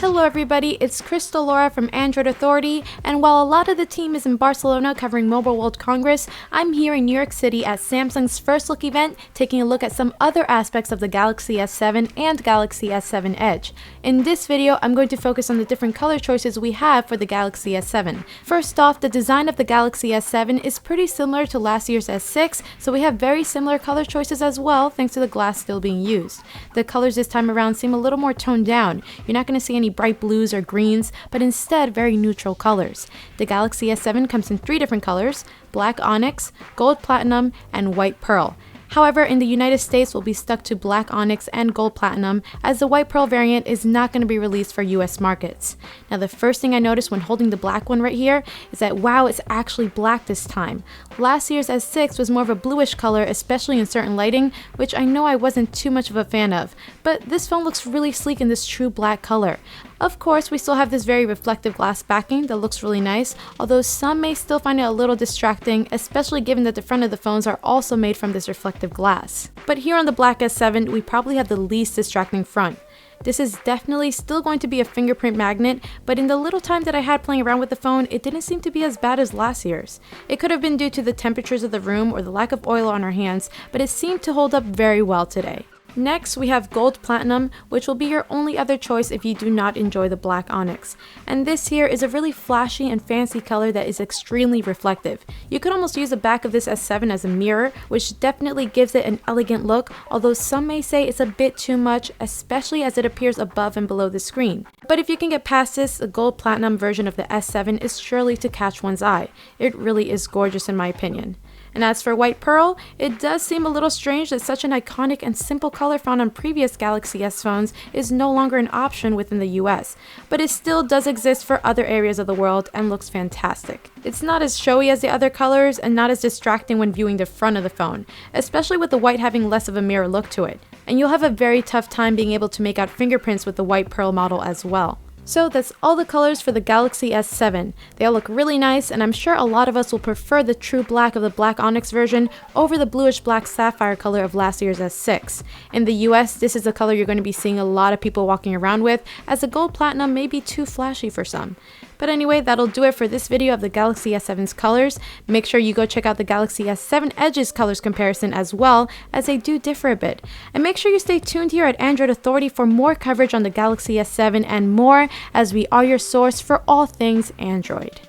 Hello everybody, it's Crystal Laura from Android Authority, and while a lot of the team is in Barcelona covering Mobile World Congress, I'm here in New York City at Samsung's first look event, taking a look at some other aspects of the Galaxy S7 and Galaxy S7 Edge. In this video, I'm going to focus on the different color choices we have for the Galaxy S7. First off, the design of the Galaxy S7 is pretty similar to last year's S6, so we have very similar color choices as well, thanks to the glass still being used. The colors this time around seem a little more toned down. You're not going to see any bright blues or greens, but instead very neutral colors. The Galaxy S7 comes in 3 different colors: black onyx, gold platinum, and white pearl. However, in the United States, we'll be stuck to black onyx and gold platinum, as the white pearl variant is not going to be released for US markets. Now, the first thing I noticed when holding the black one right here is that, wow, it's actually black this time. Last year's S6 was more of a bluish color, especially in certain lighting, which I know I wasn't too much of a fan of. But this phone looks really sleek in this true black color. Of course, we still have this very reflective glass backing that looks really nice, although some may still find it a little distracting, especially given that the front of the phones are also made from this reflective glass. But here on the black S7, we probably have the least distracting front. This is definitely still going to be a fingerprint magnet, but in the little time that I had playing around with the phone, it didn't seem to be as bad as last year's. It could have been due to the temperatures of the room or the lack of oil on our hands, but it seemed to hold up very well today. Next, we have gold platinum, which will be your only other choice if you do not enjoy the black onyx. And this here is a really flashy and fancy color that is extremely reflective. You could almost use the back of this S7 as a mirror, which definitely gives it an elegant look, although some may say it's a bit too much, especially as it appears above and below the screen. But if you can get past this, the gold platinum version of the S7 is surely to catch one's eye. It really is gorgeous in my opinion. And as for white pearl, it does seem a little strange that such an iconic and simple color found on previous Galaxy S phones is no longer an option within the US, but it still does exist for other areas of the world and looks fantastic. It's not as showy as the other colors and not as distracting when viewing the front of the phone, especially with the white having less of a mirror look to it. And you'll have a very tough time being able to make out fingerprints with the white pearl model as well. So that's all the colors for the Galaxy S7. They all look really nice, and I'm sure a lot of us will prefer the true black of the black onyx version over the bluish black sapphire color of last year's S6. In the US, this is the color you're going to be seeing a lot of people walking around with, as the gold platinum may be too flashy for some. But anyway, that'll do it for this video of the Galaxy S7's colors. Make sure you go check out the Galaxy S7 Edge's colors comparison as well, as they do differ a bit. And make sure you stay tuned here at Android Authority for more coverage on the Galaxy S7 and more, as we are your source for all things Android.